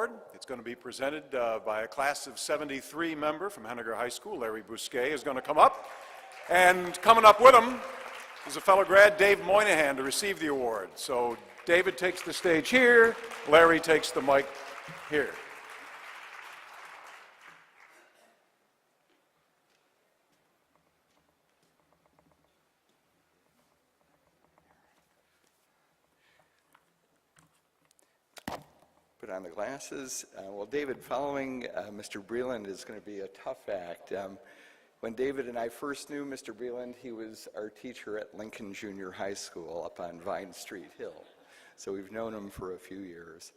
Award. It's going to be presented by a class of 73 member from Henniker High School. Larry Bousquet is going to come up. And coming up with him is a fellow grad, Dave Moynihan, to receive the award. So David takes the stage here, Larry takes the mic here. Put on the glasses. Well, David, following Mr. Breland is going to be a tough act. When David and I first knew Mr. Breland, he was our teacher at Lincoln Junior High School up on Vine Street Hill. So we've known him for a few years.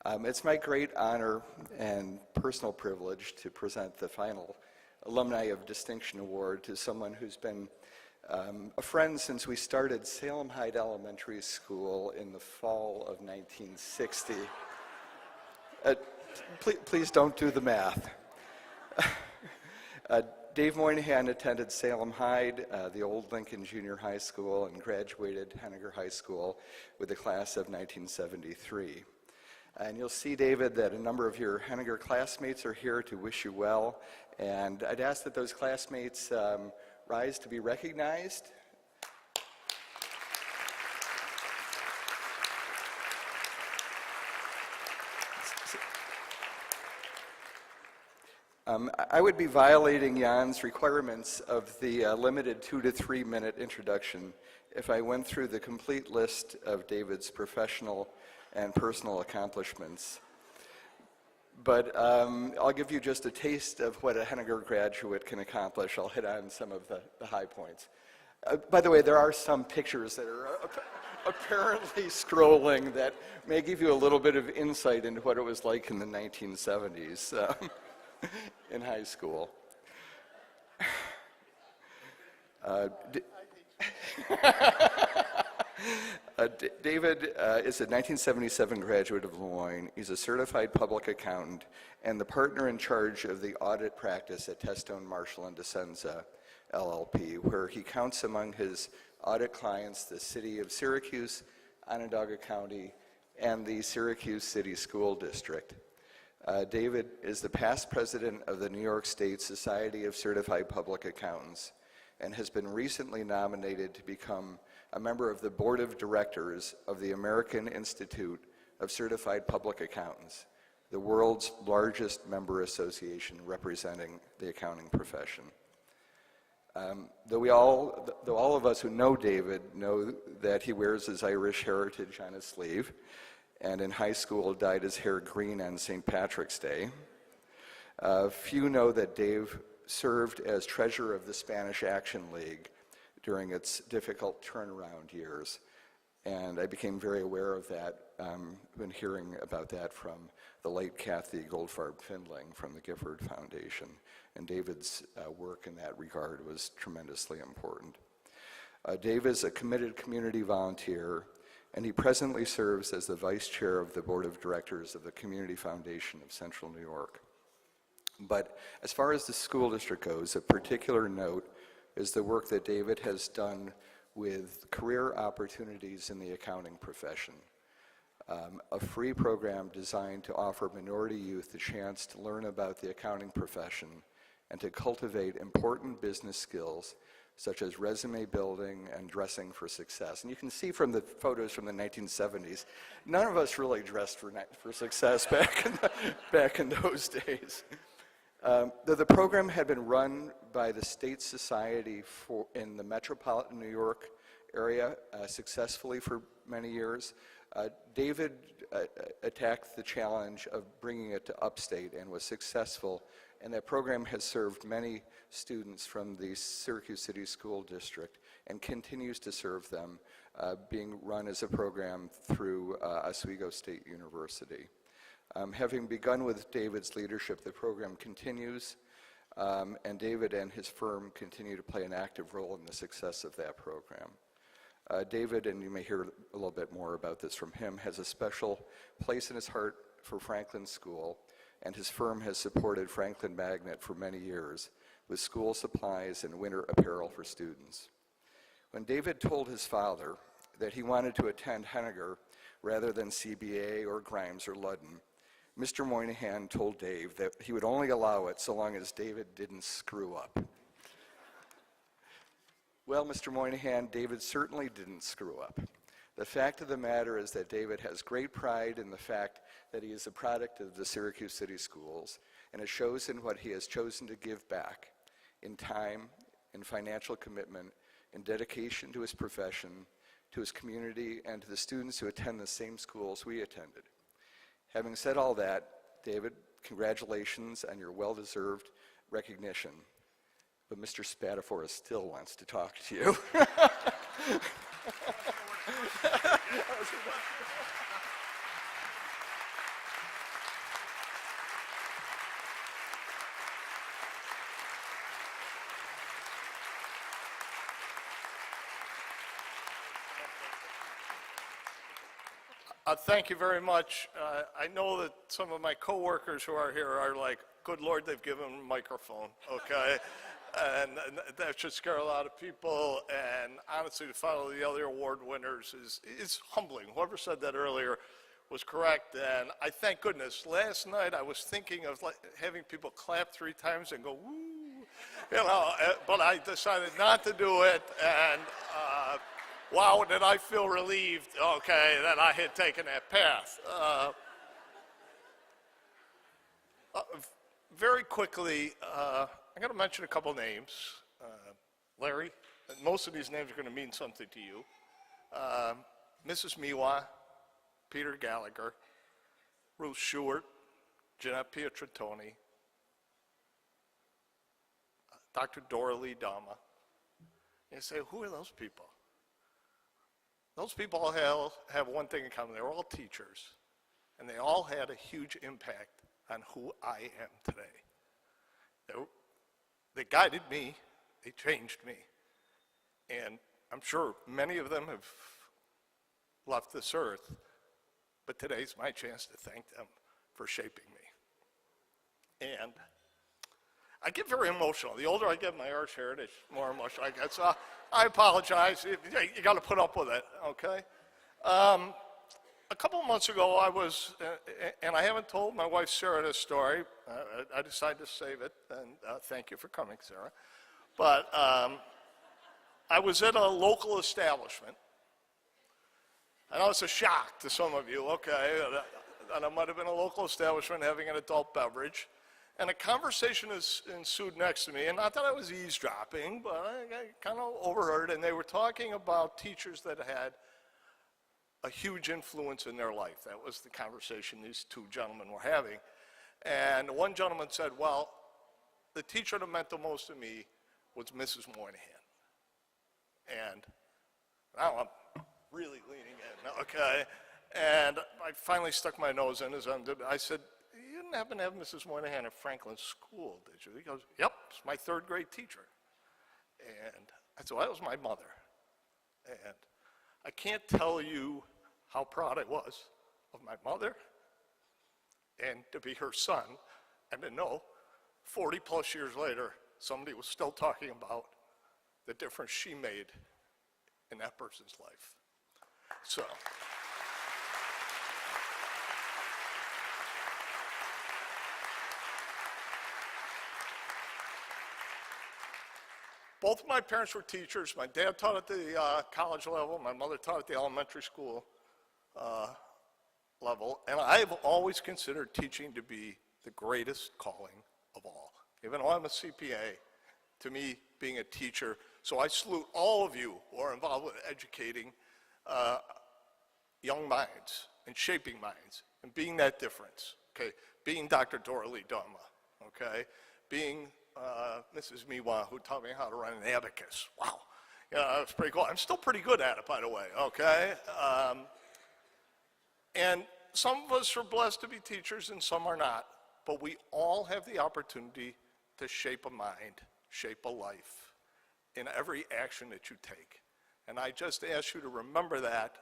It's my great honor and personal privilege to present the final Alumni of Distinction Award to someone who's been a friend since we started Salem Hyde Elementary School in the fall of 1960. Please don't do the math. Dave Moynihan attended Salem Hyde, the old Lincoln Junior High School, and graduated Henniker High School with the class of 1973. And you'll see, David, that a number of your Henniker classmates are here to wish you well. And I'd ask that those classmates rise to be recognized. I would be violating Jan's requirements of the limited 2 to 3 minute introduction if I went through the complete list of David's professional and personal accomplishments. But I'll give you just a taste of what a Henniker graduate can accomplish. I'll hit on some of the high points. By the way, there are some pictures that are apparently scrolling that may give you a little bit of insight into what it was like in the 1970s. In high school. David is a 1977 graduate of Lemoyne. He's a certified public accountant and the partner in charge of the audit practice at Testone, Marshall & DeSenza, LLP, where he counts among his audit clients the city of Syracuse, Onondaga County, and the Syracuse City School District. David is the past president of the New York State Society of Certified Public Accountants and has been recently nominated to become a member of the board of directors of the American Institute of Certified Public Accountants, the world's largest member association representing the accounting profession. Though all of us who know David know that he wears his Irish heritage on his sleeve, and in high school dyed his hair green on St. Patrick's Day. Few know that Dave served as treasurer of the Spanish Action League during its difficult turnaround years. And I became very aware of that when hearing about that from the late Kathy Goldfarb-Findling from the Gifford Foundation. And David's work in that regard was tremendously important. Dave is a committed community volunteer, and he presently serves as the vice chair of the board of directors of the Community Foundation of Central New York. But as far as the school district goes, a particular note is the work that David has done with career opportunities in the accounting profession. A free program designed to offer minority youth the chance to learn about the accounting profession and to cultivate important business skills such as resume building and dressing for success. And you can see from the photos from the 1970s, none of us really dressed for success back in those days. The program had been run by the State Society in the metropolitan New York area successfully for many years. David attacked the challenge of bringing it to upstate and was successful, and that program has served many students from the Syracuse City School District and continues to serve them, being run as a program through Oswego State University. Having begun with David's leadership, the program continues, and David and his firm continue to play an active role in the success of that program. David, and you may hear a little bit more about this from him, has a special place in his heart for Franklin School, and his firm has supported Franklin Magnet for many years with school supplies and winter apparel for students. When David told his father that he wanted to attend Henniker rather than CBA or Grimes or Ludden, Mr. Moynihan told Dave that he would only allow it so long as David didn't screw up. Well, Mr. Moynihan, David certainly didn't screw up. The fact of the matter is that David has great pride in the fact that he is a product of the Syracuse City Schools, and it shows in what he has chosen to give back in time, in financial commitment, in dedication to his profession, to his community, and to the students who attend the same schools we attended. Having said all that, David, congratulations on your well-deserved recognition. But Mr. Spatafora still wants to talk to you. Thank you very much. I know that some of my coworkers who are here are like, good Lord, they've given him a microphone, okay? and that should scare a lot of people. And honestly, to follow the other award winners is humbling. Whoever said that earlier was correct. And I thank goodness. Last night I was thinking of having people clap 3 times and go, woo, but I decided not to do it. And wow, did I feel relieved, okay, that I had taken that path. Very quickly, I'm going to mention a couple names. Larry, most of these names are going to mean something to you. Mrs. Miwa, Peter Gallagher, Ruth Stewart, Jeanette Pietrotoni, Dr. Dora Lee Dama. You say, who are those people? Those people all have one thing in common. They're all teachers, and they all had a huge impact on who I am today. They guided me. They changed me. And I'm sure many of them have left this earth, but today's my chance to thank them for shaping me. And I get very emotional. The older I get, my arch heritage, more emotional I get. So I apologize. You got to put up with it, okay? A couple of months ago, I was, and I haven't told my wife Sarah this story. I decided to save it, and thank you for coming, Sarah. But I was at a local establishment. I know it's a shock to some of you, okay, and I might have been a local establishment having an adult beverage. And a conversation ensued next to me, and not that I was eavesdropping, but I kind of overheard, and they were talking about teachers that had a huge influence in their life. That was the conversation these 2 gentlemen were having. And one gentleman said, well, the teacher that meant the most to me was Mrs. Moynihan. And now I'm really leaning in, okay? And I finally stuck my nose in as I said, you didn't happen to have Mrs. Moynihan at Franklin School, did you? He goes, yep, it's my 3rd grade teacher. And I said, well, that was my mother. And I can't tell you how proud I was of my mother and to be her son and to know 40 plus years later, somebody was still talking about the difference she made in that person's life. So. Both of my parents were teachers. My dad taught at the college level. My mother taught at the elementary school level. And I've always considered teaching to be the greatest calling of all. Even though I'm a CPA, to me, being a teacher. So I salute all of you who are involved with educating young minds and shaping minds and being that difference, okay? Being Dr. Dora Lee Dama, okay? Being Mrs. Miwa, who taught me how to run an abacus. Wow, that was pretty cool. I'm still pretty good at it, by the way, okay? And some of us are blessed to be teachers and some are not, but we all have the opportunity to shape a mind, shape a life in every action that you take. And I just ask you to remember that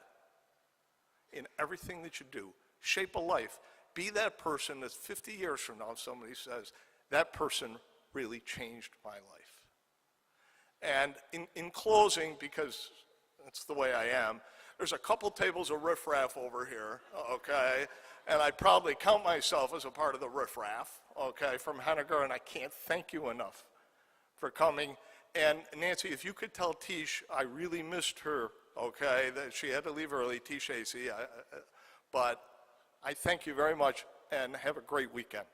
in everything that you do. Shape a life. Be that person that 50 years from now somebody says, that person really changed my life. And in closing, because that's the way I am, there's a couple tables of riffraff over here, okay? and I probably count myself as a part of the riffraff, okay, from Henniger, and I can't thank you enough for coming. And Nancy, if you could tell Tish, I really missed her, okay, that she had to leave early, Tish AC, but I thank you very much, and have a great weekend.